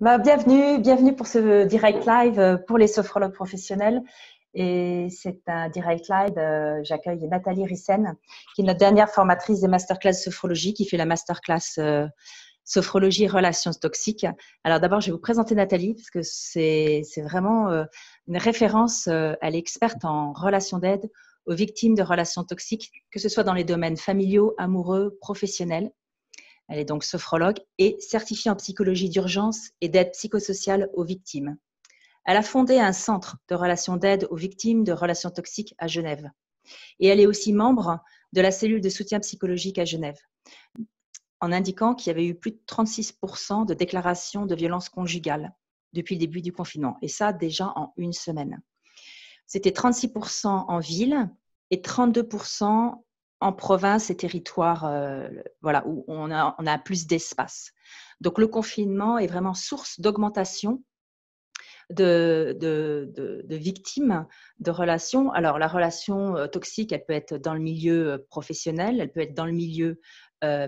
Bienvenue pour ce direct live pour les sophrologues professionnels. Et c'est un direct live, j'accueille Nathalie Rissen, qui est notre dernière formatrice des masterclass sophrologie, qui fait la masterclass sophrologie et relations toxiques. Alors d'abord, je vais vous présenter Nathalie, parce que c'est vraiment une référence. Elle est experte en relations d'aide aux victimes de relations toxiques, que ce soit dans les domaines familiaux, amoureux, professionnels. Elle est donc sophrologue et certifiée en psychologie d'urgence et d'aide psychosociale aux victimes. Elle a fondé un centre de relations d'aide aux victimes de relations toxiques à Genève. Et elle est aussi membre de la cellule de soutien psychologique à Genève, en indiquant qu'il y avait eu plus de 36% de déclarations de violences conjugales depuis le début du confinement. Et ça, déjà en une semaine. C'était 36% en ville et 32% en province et territoire, où on a plus d'espace. Donc, le confinement est vraiment source d'augmentation de victimes de relations. Alors, la relation toxique, elle peut être dans le milieu professionnel, elle peut être dans le milieu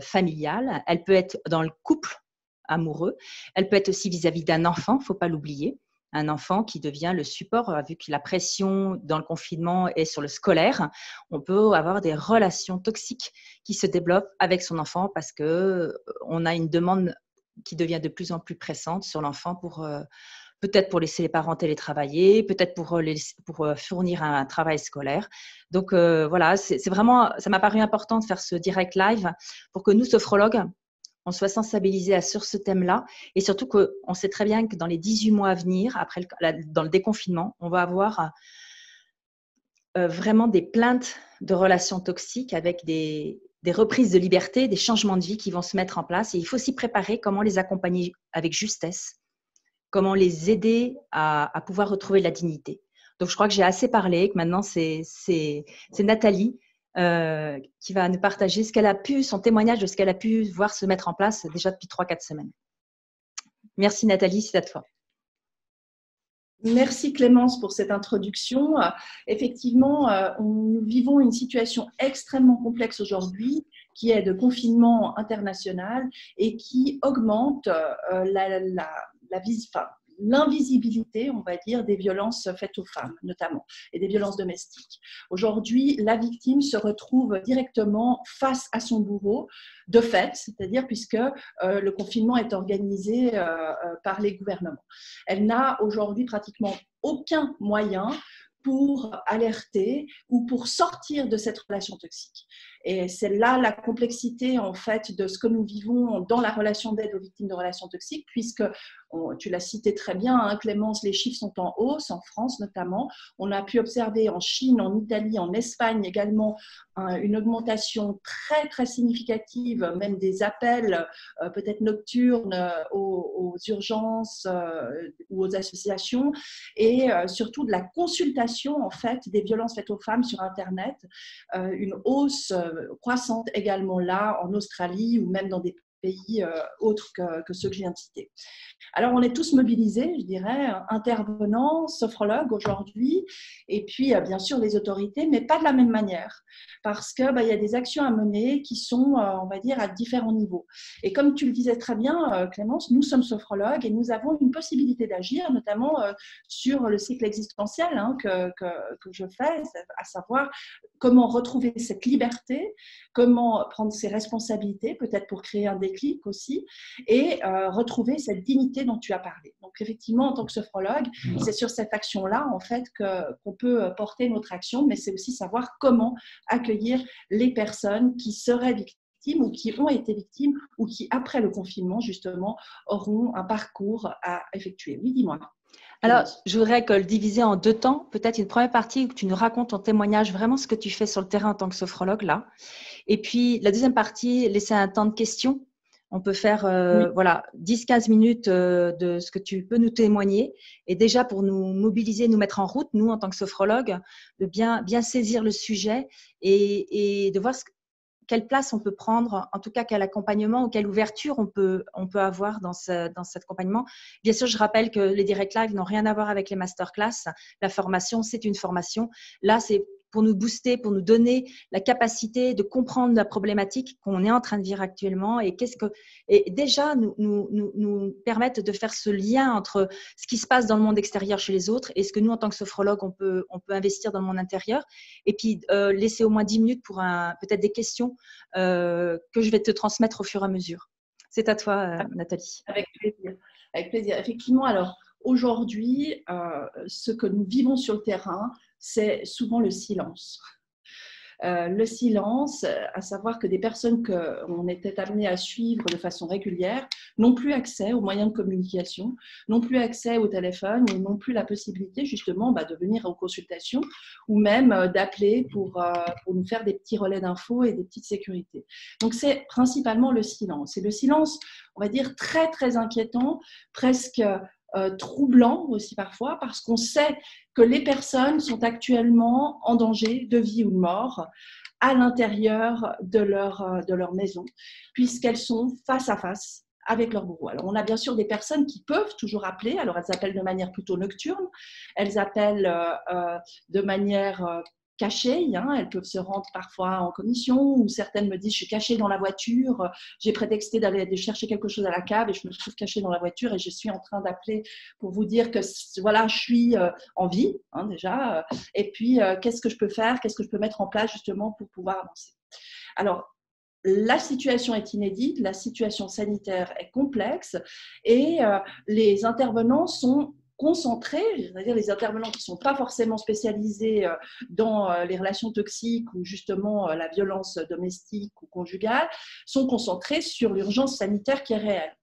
familial, elle peut être dans le couple amoureux, elle peut être aussi vis-à-vis d'un enfant, il ne faut pas l'oublier. Un enfant qui devient le support, vu que la pression dans le confinement est sur le scolaire, on peut avoir des relations toxiques qui se développent avec son enfant parce qu'on a une demande qui devient de plus en plus pressante sur l'enfant peut-être pour laisser les parents télétravailler, peut-être pour fournir un travail scolaire. Donc voilà, c'est vraiment, ça m'a paru important de faire ce direct live pour que nous, sophrologues, on soit sensibilisés sur ce thème-là et surtout qu'on sait très bien que dans les 18 mois à venir, dans le déconfinement, on va avoir vraiment des plaintes de relations toxiques avec des reprises de liberté, des changements de vie qui vont se mettre en place. Et il faut s'y préparer, comment les accompagner avec justesse, comment les aider à pouvoir retrouver la dignité. Donc, je crois que j'ai assez parlé, que maintenant, c'est Nathalie qui va nous partager son témoignage de ce qu'elle a pu voir se mettre en place déjà depuis 3-4 semaines. Merci Nathalie, c'est à toi. Merci Clémence pour cette introduction. Effectivement, nous vivons une situation extrêmement complexe aujourd'hui qui est de confinement international et qui augmente l'invisibilité, on va dire, des violences faites aux femmes, notamment, et des violences domestiques. Aujourd'hui, la victime se retrouve directement face à son bourreau, de fait, c'est-à-dire puisque le confinement est organisé par les gouvernements. Elle n'a aujourd'hui pratiquement aucun moyen pour alerter ou pour sortir de cette relation toxique. Et c'est là la complexité en fait de ce que nous vivons dans la relation d'aide aux victimes de relations toxiques, puisque tu l'as cité très bien, hein, Clémence, les chiffres sont en hausse, en France notamment. On a pu observer en Chine, en Italie, en Espagne également une augmentation très très significative, même des appels peut-être nocturnes aux urgences ou aux associations, et surtout de la consultation en fait des violences faites aux femmes sur Internet, une hausse croissante également là en Australie ou même dans des pays autres que ceux que je viens de citer. Alors, on est tous mobilisés, je dirais, intervenants, sophrologues aujourd'hui, et puis bien sûr les autorités, mais pas de la même manière, parce qu'il y a des actions à mener qui sont, on va dire, à différents niveaux. Et comme tu le disais très bien, Clémence, nous sommes sophrologues et nous avons une possibilité d'agir, notamment sur le cycle existentiel que je fais, à savoir comment retrouver cette liberté, comment prendre ses responsabilités, peut-être pour créer un déclic aussi, et retrouver cette dignité dont tu as parlé. Donc effectivement, en tant que sophrologue, c'est sur cette action-là en fait qu'on peut porter notre action, mais c'est aussi savoir comment accueillir les personnes qui seraient victimes ou qui ont été victimes ou qui, après le confinement, justement, auront un parcours à effectuer. Oui, dis-moi. Alors, je voudrais le diviser en deux temps. Peut-être une première partie où tu nous racontes ton témoignage, vraiment ce que tu fais sur le terrain en tant que sophrologue là. Et puis, la deuxième partie, laisser un temps de questions. On peut faire 10-15 minutes de ce que tu peux nous témoigner. Et déjà, pour nous mobiliser, nous mettre en route, nous, en tant que sophrologue, de bien saisir le sujet et de voir quelle place on peut prendre, en tout cas quel accompagnement ou quelle ouverture on peut avoir dans cet accompagnement. Bien sûr, je rappelle que les direct live n'ont rien à voir avec les masterclass. La formation, c'est une formation. Là, c'est pour nous booster, pour nous donner la capacité de comprendre la problématique qu'on est en train de vivre actuellement et déjà nous permettre de faire ce lien entre ce qui se passe dans le monde extérieur chez les autres et ce que nous, en tant que sophrologue, on peut investir dans le monde intérieur. Et puis, laisser au moins 10 minutes pour peut-être des questions que je vais te transmettre au fur et à mesure. C'est à toi, Nathalie. Avec plaisir. Avec plaisir. Effectivement, alors aujourd'hui, ce que nous vivons sur le terrain, c'est souvent le silence. Le silence, à savoir que des personnes qu'on était amené à suivre de façon régulière n'ont plus accès aux moyens de communication, n'ont plus accès au téléphone et n'ont plus la possibilité justement de venir aux consultations ou même d'appeler pour nous faire des petits relais d'infos et des petites sécurités. Donc c'est principalement le silence. Et le silence, on va dire, très très inquiétant, presque troublant aussi parfois, parce qu'on sait que les personnes sont actuellement en danger de vie ou de mort à l'intérieur de leur maison, puisqu'elles sont face à face avec leur bourreau. Alors, on a bien sûr des personnes qui peuvent toujours appeler, alors elles appellent de manière plutôt nocturne, elles appellent de manière cachées, hein. Elles peuvent se rendre parfois en commission, ou certaines me disent je suis cachée dans la voiture, j'ai prétexté d'aller chercher quelque chose à la cave et je me trouve cachée dans la voiture et je suis en train d'appeler pour vous dire que voilà, je suis en vie, hein, déjà, et puis qu'est-ce que je peux faire, qu'est-ce que je peux mettre en place justement pour pouvoir avancer. Alors, la situation est inédite, la situation sanitaire est complexe et les intervenants sont concentrés, c'est-à-dire les intervenants qui ne sont pas forcément spécialisés dans les relations toxiques ou justement la violence domestique ou conjugale, sont concentrés sur l'urgence sanitaire qui est réelle.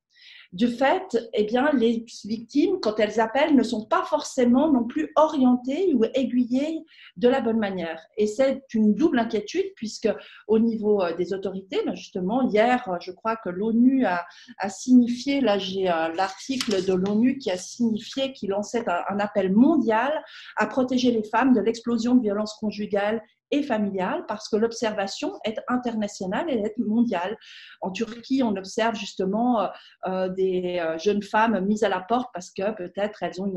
Du fait, eh bien, les victimes, quand elles appellent, ne sont pas forcément non plus orientées ou aiguillées de la bonne manière. Et c'est une double inquiétude, puisque au niveau des autorités, justement, hier, je crois que l'ONU a signifié, là j'ai l'article de l'ONU qui a signifié qu'il lançait un appel mondial à protéger les femmes de l'explosion de violences conjugales et familiale, parce que l'observation est internationale et est mondiale. En Turquie, on observe justement des jeunes femmes mises à la porte parce que peut-être elles ont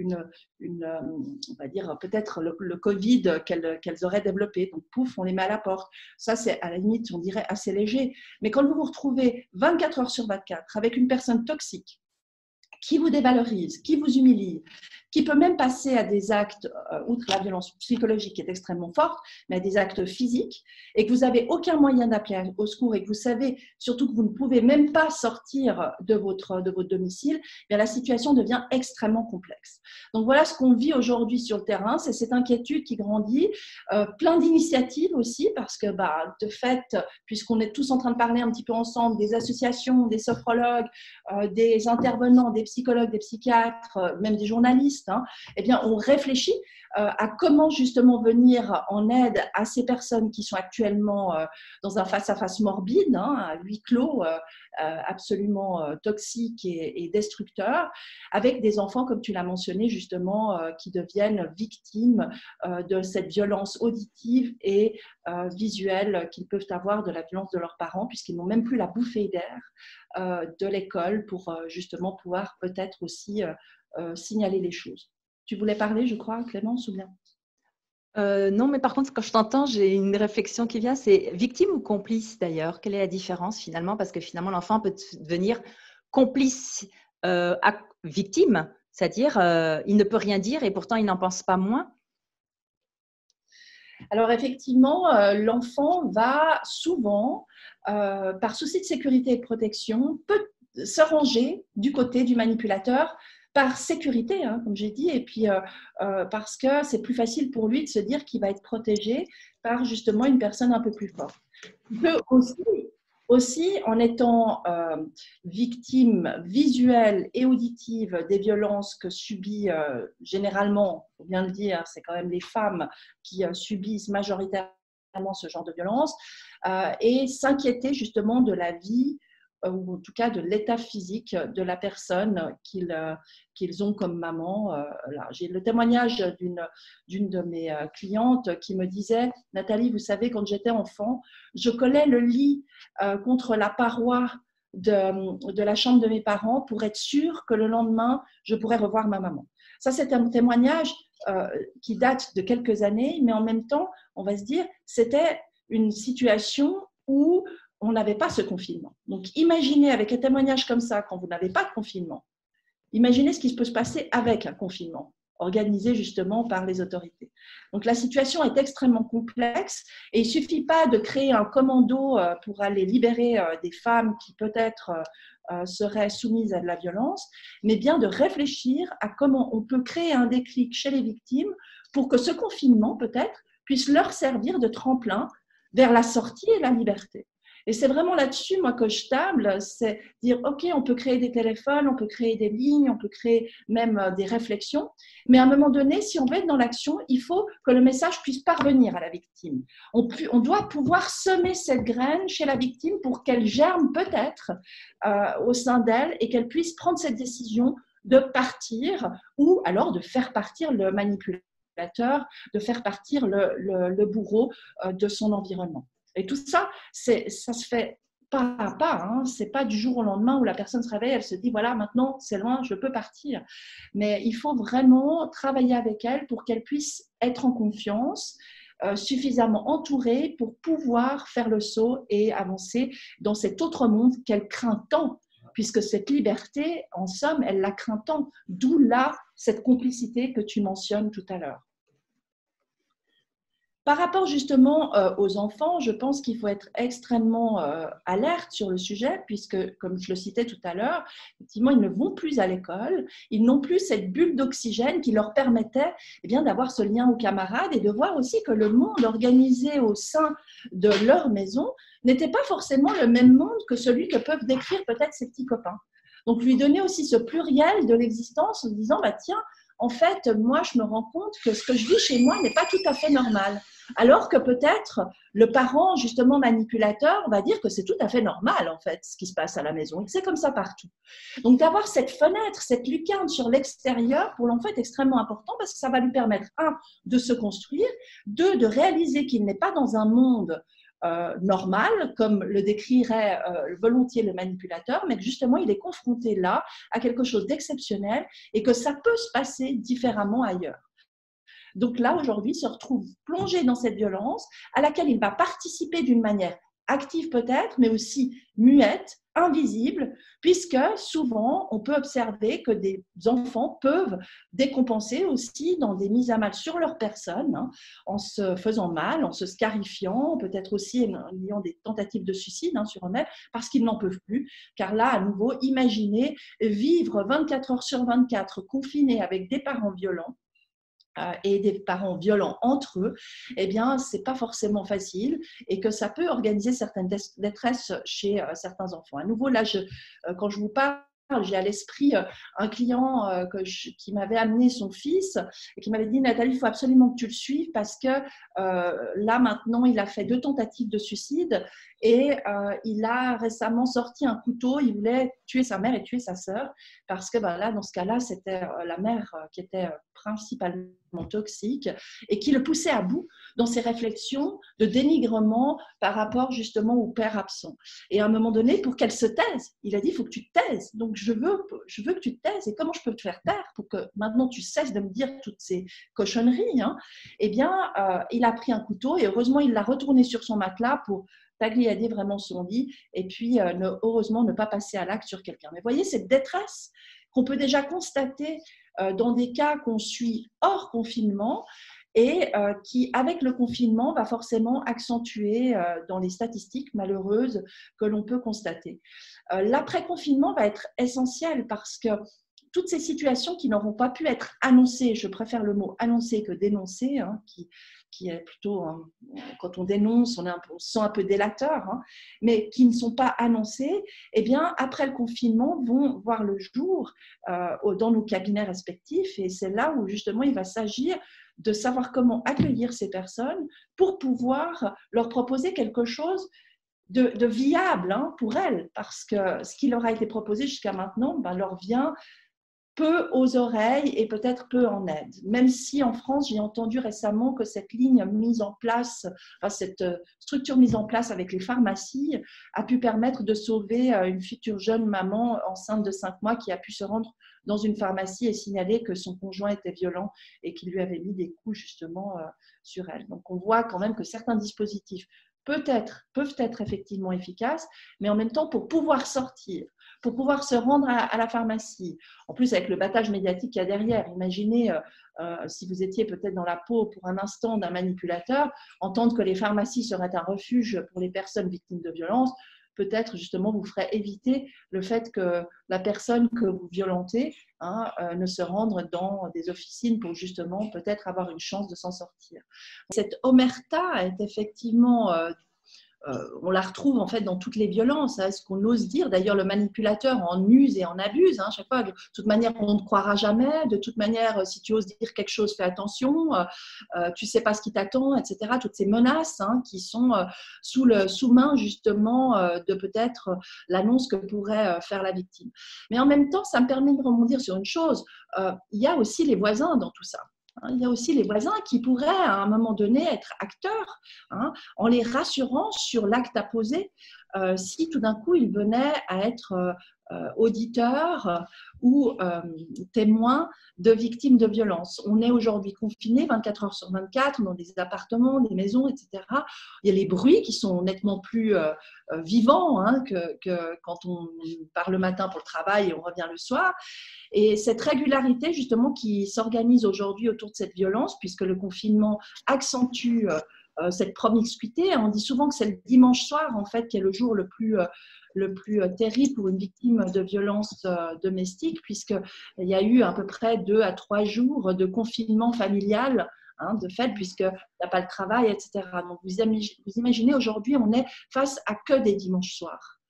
on va dire peut-être le Covid qu'elles auraient développé. Donc, pouf, on les met à la porte. Ça, c'est à la limite, on dirait, assez léger. Mais quand vous vous retrouvez 24 heures sur 24 avec une personne toxique, qui vous dévalorise, qui vous humilie, qui peut même passer à des actes, outre la violence psychologique qui est extrêmement forte, mais à des actes physiques, et que vous n'avez aucun moyen d'appeler au secours, et que vous savez surtout que vous ne pouvez même pas sortir de votre domicile, bien la situation devient extrêmement complexe. Donc voilà ce qu'on vit aujourd'hui sur le terrain, c'est cette inquiétude qui grandit, plein d'initiatives aussi, parce que de fait, puisqu'on est tous en train de parler un petit peu ensemble, des associations, des sophrologues, des intervenants, des psychologues, des psychiatres, même des journalistes, eh bien, on réfléchit à comment justement venir en aide à ces personnes qui sont actuellement dans un face-à-face morbide, à huis clos, absolument toxique et destructeur, avec des enfants, comme tu l'as mentionné justement, qui deviennent victimes de cette violence auditive et visuelle qu'ils peuvent avoir de la violence de leurs parents, puisqu'ils n'ont même plus la bouffée d'air de l'école pour justement pouvoir peut-être aussi signaler les choses. Tu voulais parler, je crois, Clémence, ou bien non, mais par contre, quand je t'entends, j'ai une réflexion qui vient, c'est victime ou complice d'ailleurs? Quelle est la différence finalement? Parce que finalement, l'enfant peut devenir complice victime, c'est-à-dire il ne peut rien dire et pourtant il n'en pense pas moins. Alors effectivement, l'enfant va souvent, par souci de sécurité et de protection, peut se ranger du côté du manipulateur par sécurité, comme j'ai dit, et puis parce que c'est plus facile pour lui de se dire qu'il va être protégé par justement une personne un peu plus forte. Il peut aussi en étant victime visuelle et auditive des violences que subit généralement, il faut bien le dire, c'est quand même les femmes qui subissent majoritairement ce genre de violence, et s'inquiéter justement de la vie ou en tout cas de l'état physique de la personne qu'ils ont comme maman. J'ai le témoignage d'une de mes clientes qui me disait « Nathalie, vous savez, quand j'étais enfant, je collais le lit contre la paroi de la chambre de mes parents pour être sûre que le lendemain, je pourrais revoir ma maman. Ça, c'est un témoignage qui date de quelques années, mais en même temps, on va se dire, c'était une situation où on n'avait pas ce confinement. Donc, imaginez avec un témoignage comme ça, quand vous n'avez pas de confinement, imaginez ce qui peut se passer avec un confinement, organisé justement par les autorités. Donc, la situation est extrêmement complexe et il ne suffit pas de créer un commando pour aller libérer des femmes qui peut-être seraient soumises à de la violence, mais bien de réfléchir à comment on peut créer un déclic chez les victimes pour que ce confinement, peut-être, puisse leur servir de tremplin vers la sortie et la liberté. Et c'est vraiment là-dessus, moi, que je table, c'est dire, OK, on peut créer des téléphones, on peut créer des lignes, on peut créer même des réflexions, mais à un moment donné, si on veut être dans l'action, il faut que le message puisse parvenir à la victime. On doit pouvoir semer cette graine chez la victime pour qu'elle germe peut-être au sein d'elle et qu'elle puisse prendre cette décision de partir ou alors de faire partir le manipulateur, de faire partir le bourreau de son environnement. Et tout ça, ça se fait pas à pas. Hein. Ce n'est pas du jour au lendemain où la personne se réveille, elle se dit, voilà, maintenant, c'est loin, je peux partir. Mais il faut vraiment travailler avec elle pour qu'elle puisse être en confiance, suffisamment entourée pour pouvoir faire le saut et avancer dans cet autre monde qu'elle craint tant, puisque cette liberté, en somme, elle la craint tant. D'où là, cette complicité que tu mentionnes tout à l'heure. Par rapport justement aux enfants, je pense qu'il faut être extrêmement alerte sur le sujet puisque, comme je le citais tout à l'heure, effectivement, ils ne vont plus à l'école, ils n'ont plus cette bulle d'oxygène qui leur permettait d'avoir ce lien aux camarades et de voir aussi que le monde organisé au sein de leur maison n'était pas forcément le même monde que celui que peuvent décrire peut-être ses petits copains. Donc, lui donner aussi ce pluriel de l'existence en disant, tiens, en fait, moi, je me rends compte que ce que je vis chez moi n'est pas tout à fait normal. Alors que peut-être le parent, justement manipulateur, va dire que c'est tout à fait normal, en fait, ce qui se passe à la maison et que c'est comme ça partout. Donc, d'avoir cette fenêtre, cette lucarne sur l'extérieur, pour l'enfant est extrêmement important parce que ça va lui permettre, un, de se construire, deux, de réaliser qu'il n'est pas dans un monde normal, comme le décrirait volontiers le manipulateur, mais que justement, il est confronté là à quelque chose d'exceptionnel et que ça peut se passer différemment ailleurs. Donc là, aujourd'hui, il se retrouve plongé dans cette violence à laquelle il va participer d'une manière active peut-être, mais aussi muette, invisible, puisque souvent, on peut observer que des enfants peuvent décompenser aussi dans des mises à mal sur leur personne, hein, en se faisant mal, en se scarifiant, peut-être aussi en ayant des tentatives de suicide sur eux-mêmes, parce qu'ils n'en peuvent plus. Car là, à nouveau, imaginez vivre 24 heures sur 24 confinés avec des parents violents, et des parents violents entre eux, c'est pas forcément facile et que ça peut organiser certaines détresses chez certains enfants. À nouveau, là, quand je vous parle, j'ai à l'esprit un client qui m'avait amené son fils et qui m'avait dit, Nathalie, il faut absolument que tu le suives parce que là, maintenant, il a fait 2 tentatives de suicide et il a récemment sorti un couteau. Il voulait tuer sa mère et tuer sa sœur parce que là, dans ce cas-là, c'était la mère qui était principalement toxique et qui le poussait à bout dans ses réflexions de dénigrement par rapport justement au père absent. Et à un moment donné, pour qu'elle se taise, il a dit, il faut que tu te taises. Donc, je veux que tu te taises. Et comment je peux te faire taire pour que maintenant tu cesses de me dire toutes ces cochonneries, hein? Il a pris un couteau et heureusement, il l'a retourné sur son matelas pour tagliader vraiment son lit et puis heureusement ne pas passer à l'acte sur quelqu'un. Mais voyez, cette détresse qu'on peut déjà constater dans des cas qu'on suit hors confinement et qui, avec le confinement, va forcément accentuer dans les statistiques malheureuses que l'on peut constater. L'après-confinement va être essentiel parce que toutes ces situations qui n'auront pas pu être annoncées, je préfère le mot annoncé que dénoncé, hein, qui est plutôt, quand on dénonce, on se sent un peu délateur, hein, mais qui ne sont pas annoncées, après le confinement, vont voir le jour dans nos cabinets respectifs. Et c'est là où, justement, il va s'agir de savoir comment accueillir ces personnes pour pouvoir leur proposer quelque chose de viable pour elles. Parce que ce qui leur a été proposé jusqu'à maintenant leur vient peu aux oreilles et peut-être peu en aide. Même si en France, j'ai entendu récemment que cette ligne mise en place, enfin, cette structure mise en place avec les pharmacies a pu permettre de sauver une future jeune maman enceinte de 5 mois qui a pu se rendre dans une pharmacie et signaler que son conjoint était violent et qu'il lui avait mis des coups justement sur elle. Donc on voit quand même que certains dispositifs peuvent être effectivement efficaces, mais en même temps pour pouvoir sortir, pour pouvoir se rendre à la pharmacie. En plus, avec le battage médiatique qu'il y a derrière, imaginez si vous étiez peut-être dans la peau pour un instant d'un manipulateur, entendre que les pharmacies seraient un refuge pour les personnes victimes de violences, peut-être justement vous ferait éviter le fait que la personne que vous violentez ne se rende dans des officines pour justement peut-être avoir une chance de s'en sortir. Cette omerta est effectivement on la retrouve en fait dans toutes les violences, ce qu'on ose dire. D'ailleurs, le manipulateur en use et en abuse. Chaque fois, de toute manière, on ne te croira jamais. De toute manière, si tu oses dire quelque chose, fais attention. Tu ne sais pas ce qui t'attend, etc. Toutes ces menaces qui sont sous main justement de peut-être l'annonce que pourrait faire la victime. Mais en même temps, ça me permet de rebondir sur une chose. Il y a aussi les voisins dans tout ça. Il y a aussi les voisins qui pourraient à un moment donné être acteurs en les rassurant sur l'acte à poser si tout d'un coup ils venaient à être auditeurs ou témoins de victimes de violences. On est aujourd'hui confinés 24 heures sur 24 dans des appartements, des maisons, etc. Il y a les bruits qui sont nettement plus vivants que quand on part le matin pour le travail et on revient le soir. Et cette régularité justement qui s'organise aujourd'hui autour de cette violence, puisque le confinement accentue cette promiscuité. On dit souvent que c'est le dimanche soir en fait qui est le jour le plus terrible pour une victime de violences domestiques, puisqu'il y a eu à peu près 2 à 3 jours de confinement familial, de fait, puisqu'il n'y a pas le travail, etc. Donc, vous imaginez, aujourd'hui, on est face à que des dimanches soirs.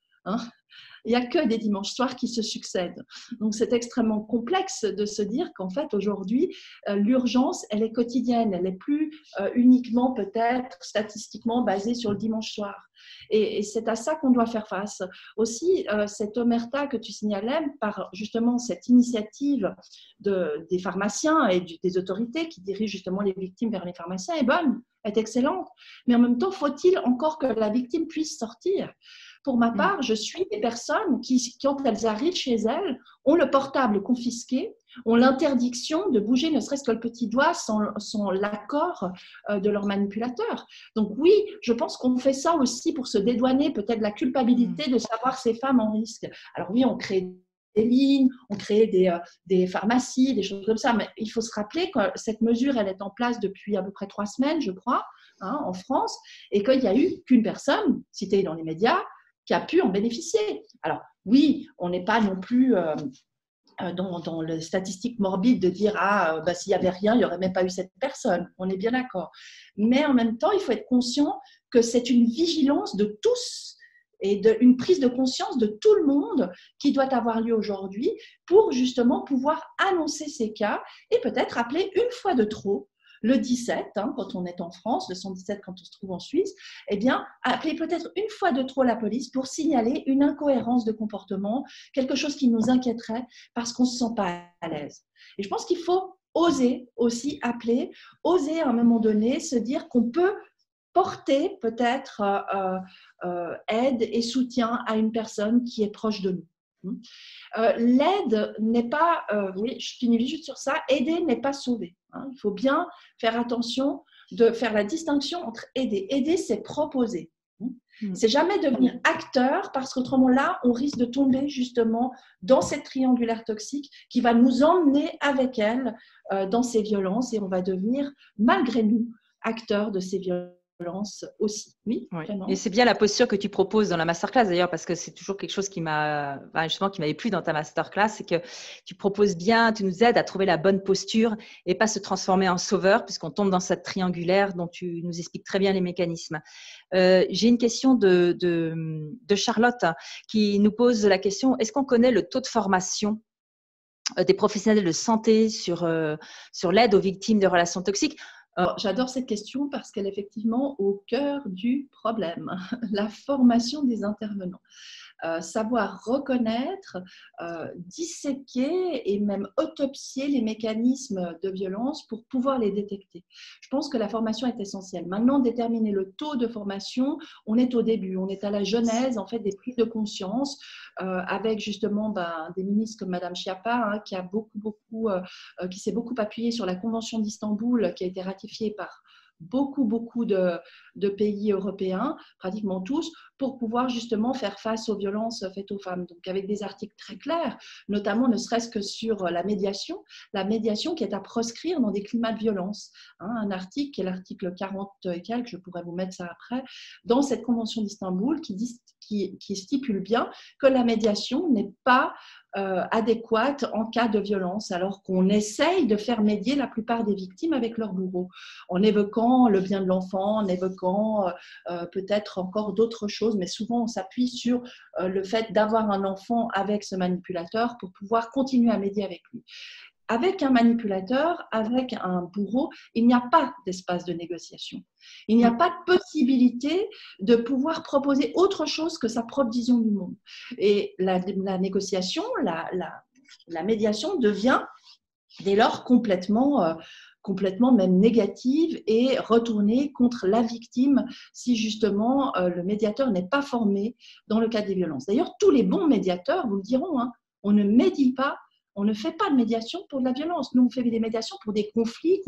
Il n'y a que des dimanches soirs qui se succèdent. Donc, c'est extrêmement complexe de se dire qu'en fait, aujourd'hui, l'urgence, elle est quotidienne. Elle n'est plus uniquement, peut-être, statistiquement basée sur le dimanche soir. Et c'est à ça qu'on doit faire face. Aussi, cette omerta que tu signalais, par justement cette initiative des pharmaciens et des autorités qui dirigent justement les victimes vers les pharmaciens, est bonne, est excellente. Mais en même temps, faut-il encore que la victime puisse sortir ? Pour ma part, je suis des personnes qui, quand elles arrivent chez elles, ont le portable confisqué, ont l'interdiction de bouger ne serait-ce que le petit doigt sans l'accord de leur manipulateur. Donc oui, je pense qu'on fait ça aussi pour se dédouaner peut-être de la culpabilité de savoir ces femmes en risque. Alors oui, on crée des lignes, on crée des pharmacies, des choses comme ça, mais il faut se rappeler que cette mesure, elle est en place depuis à peu près 3 semaines, je crois, en France, et qu'il n'y a eu qu'une personne citée dans les médias qui a pu en bénéficier. Alors oui, on n'est pas non plus dans les statistiques morbides de dire s'il n'y avait rien, il n'y aurait même pas eu cette personne. On est bien d'accord. Mais en même temps, il faut être conscient que c'est une vigilance de tous et une prise de conscience de tout le monde qui doit avoir lieu aujourd'hui pour justement pouvoir annoncer ces cas et peut-être appeler une fois de trop le 17, quand on est en France, le 117 quand on se trouve en Suisse, eh bien, appeler peut-être une fois de trop la police pour signaler une incohérence de comportement, quelque chose qui nous inquiéterait parce qu'on ne se sent pas à l'aise. Et je pense qu'il faut oser aussi appeler, oser à un moment donné se dire qu'on peut porter peut-être aide et soutien à une personne qui est proche de nous. L'aide n'est pas, oui, je finis juste sur ça, aider n'est pas sauver. Il faut bien faire attention de faire la distinction entre aider. Aider, c'est proposer. C'est jamais devenir acteur parce qu'autrement là, on risque de tomber justement dans cette triangulaire toxique qui va nous emmener avec elle dans ces violences et on va devenir malgré nous acteurs de ces violences aussi. Oui, vraiment. Et c'est bien la posture que tu proposes dans la masterclass d'ailleurs, parce que c'est toujours quelque chose qui m'avait plu dans ta masterclass, c'est que tu proposes bien, tu nous aides à trouver la bonne posture et pas se transformer en sauveur, puisqu'on tombe dans cette triangulaire dont tu nous expliques très bien les mécanismes. J'ai une question de Charlotte qui nous pose la question, est-ce qu'on connaît le taux de formation des professionnels de santé sur l'aide aux victimes de relations toxiques? J'adore cette question parce qu'elle est effectivement au cœur du problème, la formation des intervenants. savoir reconnaître, disséquer et même autopsier les mécanismes de violence pour pouvoir les détecter. Je pense que la formation est essentielle. Maintenant, déterminer le taux de formation, on est au début, on est à la genèse en fait des prises de conscience avec justement des ministres comme Madame Schiappa qui qui s'est beaucoup appuyée sur la Convention d'Istanbul qui a été ratifiée par beaucoup de pays européens, pratiquement tous, pour pouvoir justement faire face aux violences faites aux femmes. Donc avec des articles très clairs, notamment ne serait-ce que sur la médiation qui est à proscrire dans des climats de violence. Un article qui est l'article 40 et quelques, je pourrais vous mettre ça après, dans cette Convention d'Istanbul qui stipule bien que la médiation n'est pas adéquate en cas de violence, alors qu'on essaye de faire médier la plupart des victimes avec leurs bourreaux, en évoquant le bien de l'enfant, en évoquant peut-être encore d'autres choses, mais souvent on s'appuie sur le fait d'avoir un enfant avec ce manipulateur pour pouvoir continuer à médier avec lui. Avec un manipulateur, avec un bourreau, il n'y a pas d'espace de négociation. Il n'y a pas de possibilité de pouvoir proposer autre chose que sa propre vision du monde. Et la négociation, la médiation devient dès lors complètement même négative et retournée contre la victime si justement le médiateur n'est pas formé dans le cas des violences. D'ailleurs, tous les bons médiateurs vous le diront, on ne médie pas. On ne fait pas de médiation pour de la violence. Nous, on fait des médiations pour des conflits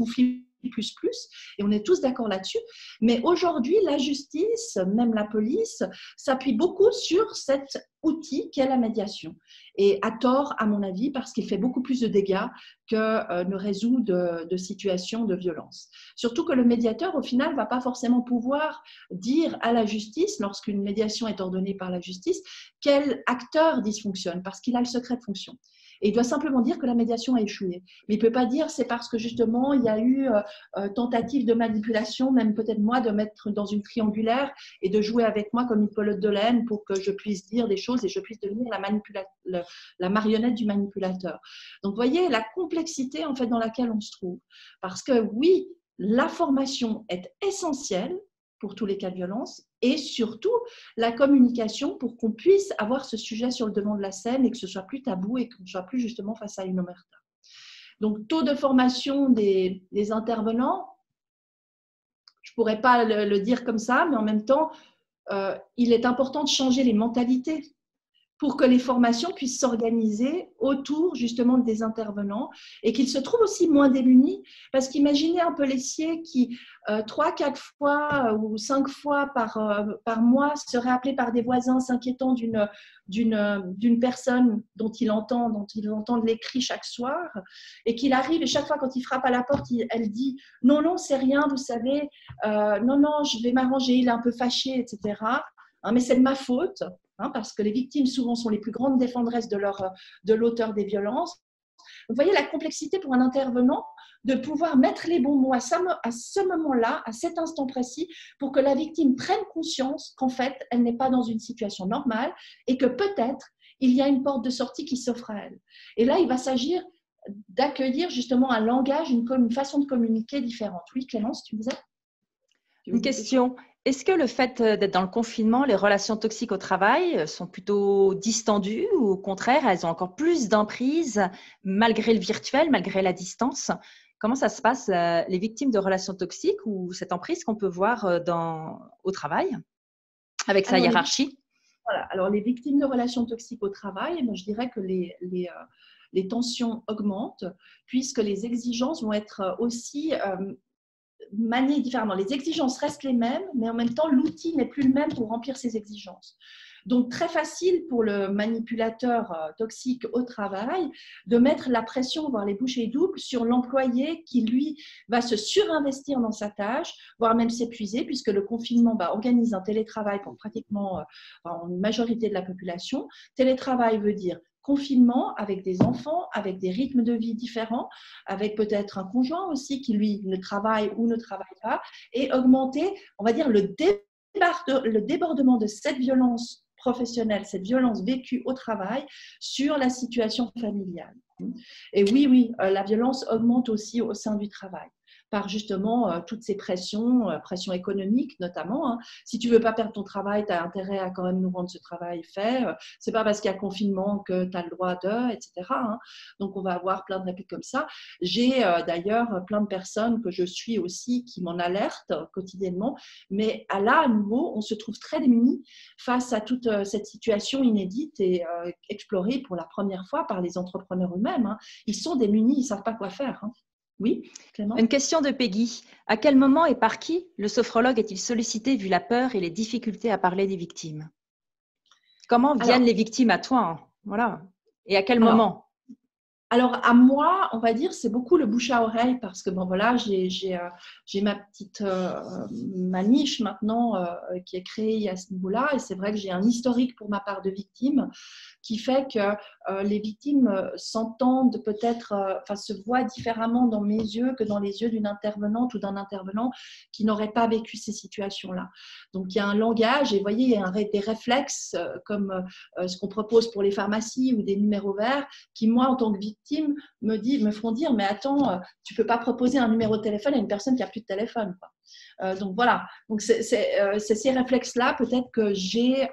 plus, et on est tous d'accord là-dessus. Mais aujourd'hui, la justice, même la police, s'appuie beaucoup sur cet outil qu'est la médiation. Et à tort, à mon avis, parce qu'il fait beaucoup plus de dégâts que ne résout de situations de violence. Surtout que le médiateur, au final, ne va pas forcément pouvoir dire à la justice, lorsqu'une médiation est ordonnée par la justice, quel acteur dysfonctionne, parce qu'il a le secret de fonction. Et il doit simplement dire que la médiation a échoué. Mais il ne peut pas dire c'est parce que justement il y a eu tentative de manipulation, même peut-être moi, de mettre dans une triangulaire et de jouer avec moi comme une pelote de laine pour que je puisse dire des choses et je puisse devenir la marionnette du manipulateur. Donc vous voyez la complexité en fait dans laquelle on se trouve. Parce que oui, la formation est essentielle pour tous les cas de violence, et surtout la communication pour qu'on puisse avoir ce sujet sur le devant de la scène et que ce soit plus tabou et qu'on ne soit plus justement face à une omerta. Donc, taux de formation des intervenants, je ne pourrais pas le dire comme ça, mais en même temps, il est important de changer les mentalités pour que les formations puissent s'organiser autour justement des intervenants et qu'ils se trouvent aussi moins démunis. Parce qu'imaginez un policier qui 3-4 fois ou 5 fois par mois serait appelé par des voisins s'inquiétant d'une personne dont ils entendent les cris chaque soir et qu'il arrive et chaque fois quand il frappe à la porte, elle dit « Non, non, c'est rien, vous savez, non, non, je vais m'arranger, il est un peu fâché, etc. » Mais c'est de ma faute. Parce que les victimes souvent sont les plus grandes défenderesses de l'auteur des violences. Vous voyez la complexité pour un intervenant de pouvoir mettre les bons mots à ce moment-là, à cet instant précis, pour que la victime prenne conscience qu'en fait, elle n'est pas dans une situation normale et que peut-être il y a une porte de sortie qui s'offre à elle. Et là, il va s'agir d'accueillir justement un langage, une façon de communiquer différente. Oui, Clémence, tu disais ? Une question. Est-ce que le fait d'être dans le confinement, les relations toxiques au travail sont plutôt distendues ou au contraire, elles ont encore plus d'emprise malgré le virtuel, malgré la distance? Comment ça se passe, les victimes de relations toxiques ou cette emprise qu'on peut voir au travail avec sa hiérarchie? Voilà. Alors, les victimes de relations toxiques au travail, moi, je dirais que les tensions augmentent puisque les exigences vont être aussi manier différemment. Les exigences restent les mêmes, mais en même temps, l'outil n'est plus le même pour remplir ces exigences. Donc, très facile pour le manipulateur toxique au travail de mettre la pression, voire les bouchées doubles, sur l'employé qui, lui, va se surinvestir dans sa tâche, voire même s'épuiser, puisque le confinement organise un télétravail pour pratiquement une majorité de la population. Télétravail veut dire confinement avec des enfants, avec des rythmes de vie différents, avec peut-être un conjoint aussi qui, lui, ne travaille ou ne travaille pas, et augmenter, on va dire, le débordement de cette violence professionnelle, cette violence vécue au travail sur la situation familiale. Et oui, la violence augmente aussi au sein du travail. par justement toutes ces pressions, pressions économiques notamment. Hein. Si tu veux pas perdre ton travail, tu as intérêt à quand même nous rendre ce travail fait. C'est pas parce qu'il y a confinement que tu as le droit de, etc. Hein. Donc, on va avoir plein de répliques comme ça. J'ai d'ailleurs plein de personnes que je suis aussi qui m'en alertent quotidiennement. Mais là, à nouveau, on se trouve très démunis face à toute cette situation inédite et explorée pour la première fois par les entrepreneurs eux-mêmes. Hein. Ils sont démunis, ils ne savent pas quoi faire. Hein. Oui, Clément ? Une question de Peggy. À quel moment et par qui le sophrologue est-il sollicité vu la peur et les difficultés à parler des victimes? Comment viennent les victimes à toi? Hein? Voilà. Et à quel moment? Alors, à moi, on va dire, c'est beaucoup le bouche à oreille parce que, bon, voilà, j'ai ma petite ma niche maintenant qui est créée à ce niveau-là. Et c'est vrai que j'ai un historique pour ma part de victimes qui fait que les victimes s'entendent peut-être, se voient différemment dans mes yeux que dans les yeux d'une intervenante ou d'un intervenant qui n'aurait pas vécu ces situations-là. Donc, il y a un langage et vous voyez, il y a des réflexes comme ce qu'on propose pour les pharmacies ou des numéros verts qui, moi, en tant que victime, me font dire mais attends, tu peux pas proposer un numéro de téléphone à une personne qui a plus de téléphone, quoi. Donc voilà, donc c'est ces réflexes là peut-être que j'ai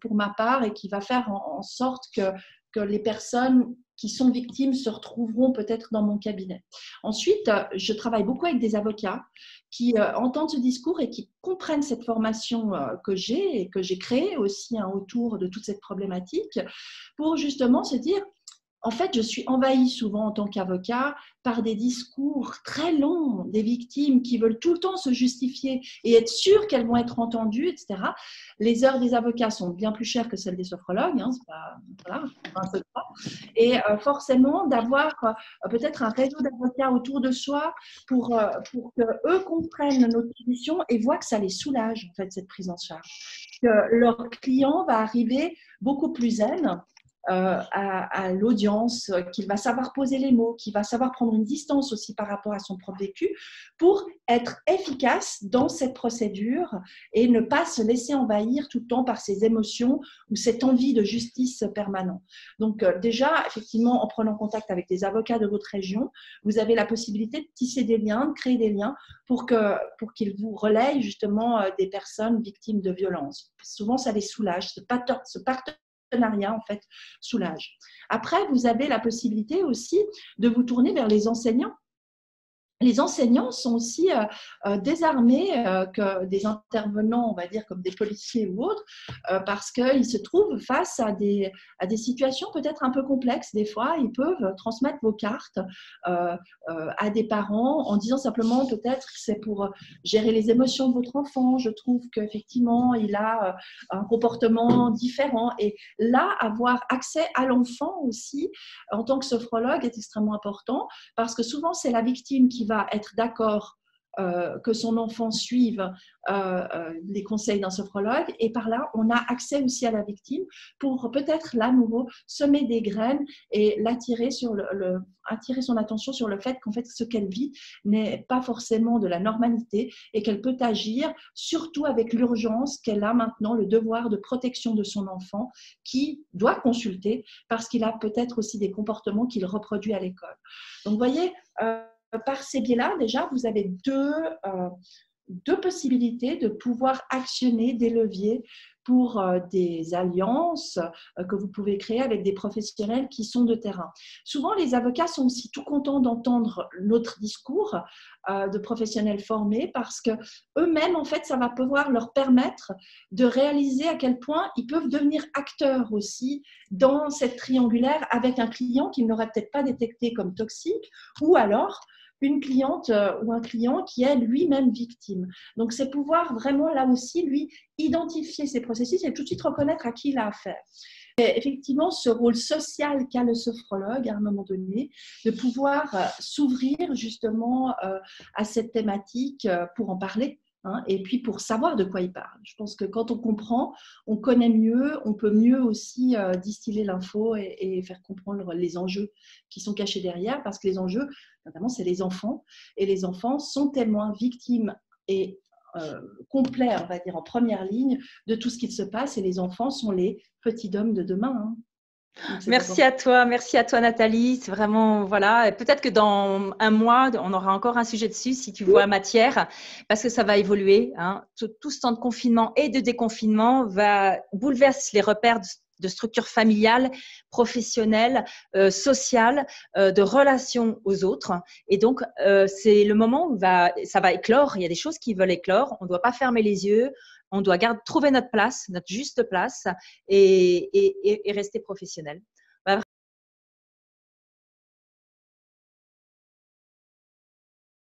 pour ma part et qui va faire en sorte que les personnes qui sont victimes se retrouveront peut-être dans mon cabinet. Ensuite, je travaille beaucoup avec des avocats qui entendent ce discours et qui comprennent cette formation que j'ai et que j'ai créée aussi autour de toute cette problématique pour justement se dire en fait, je suis envahie souvent en tant qu'avocat par des discours très longs des victimes qui veulent tout le temps se justifier et être sûres qu'elles vont être entendues, etc. Les heures des avocats sont bien plus chères que celles des sophrologues, hein, c'est pas, voilà, un secret. Et forcément, d'avoir peut-être un réseau d'avocats autour de soi pour qu'eux comprennent notre position et voient que ça les soulage, en fait, cette prise en charge. Que leur client va arriver beaucoup plus zen à l'audience, qu'il va savoir poser les mots, qu'il va savoir prendre une distance aussi par rapport à son propre vécu pour être efficace dans cette procédure et ne pas se laisser envahir tout le temps par ses émotions ou cette envie de justice permanente. Donc déjà, effectivement, en prenant contact avec des avocats de votre région, vous avez la possibilité de tisser des liens, de créer des liens pour qu'ils vous relayent justement des personnes victimes de violences. Souvent, ça les soulage, ce partenariat en fait soulage. Après, vous avez la possibilité aussi de vous tourner vers les enseignants. Les enseignants sont aussi désarmés que des intervenants, on va dire comme des policiers ou autres, parce qu'ils se trouvent face à des situations peut-être un peu complexes. Des fois, ils peuvent transmettre vos cartes à des parents en disant simplement peut-être que c'est pour gérer les émotions de votre enfant. Je trouve qu'effectivement, il a un comportement différent. Et là, avoir accès à l'enfant aussi, en tant que sophrologue, est extrêmement important parce que souvent, c'est la victime qui va être d'accord que son enfant suive les conseils d'un sophrologue et par là, on a accès aussi à la victime pour peut-être là, nouveau, semer des graines et l'attirer attirer son attention sur le fait qu'en fait, ce qu'elle vit n'est pas forcément de la normalité et qu'elle peut agir surtout avec l'urgence qu'elle a maintenant, le devoir de protection de son enfant qui doit consulter parce qu'il a peut-être aussi des comportements qu'il reproduit à l'école. Donc, vous voyez, par ces biais-là, déjà, vous avez deux possibilités de pouvoir actionner des leviers pour des alliances que vous pouvez créer avec des professionnels qui sont de terrain. Souvent, les avocats sont aussi tout contents d'entendre notre discours de professionnels formés parce qu'eux-mêmes, en fait, ça va pouvoir leur permettre de réaliser à quel point ils peuvent devenir acteurs aussi dans cette triangulaire avec un client qu'ils n'auraient peut-être pas détecté comme toxique ou alors une cliente ou un client qui est lui-même victime. Donc, c'est pouvoir vraiment, là aussi, lui, identifier ses processus et tout de suite reconnaître à qui il a affaire. Et effectivement, ce rôle social qu'a le sophrologue, à un moment donné, de pouvoir s'ouvrir justement à cette thématique pour en parler. Hein, et puis pour savoir de quoi il parle. Je pense que quand on comprend, on connaît mieux, on peut mieux aussi distiller l'info et faire comprendre les enjeux qui sont cachés derrière, parce que les enjeux, notamment, c'est les enfants, et les enfants sont témoins, victimes et complets, on va dire, en première ligne de tout ce qui se passe, et les enfants sont les petits hommes de demain. Hein. Donc, Merci à toi Nathalie. C'est vraiment, voilà, peut-être que dans un mois, on aura encore un sujet dessus si tu vois matière, parce que ça va évoluer. Hein. Tout ce temps de confinement et de déconfinement va bouleverser les repères de structures familiales, professionnelles, sociales, de relations aux autres. Et donc, c'est le moment où ça va éclore. Il y a des choses qui veulent éclore. On ne doit pas fermer les yeux. On doit trouver notre place, notre juste place et rester professionnel.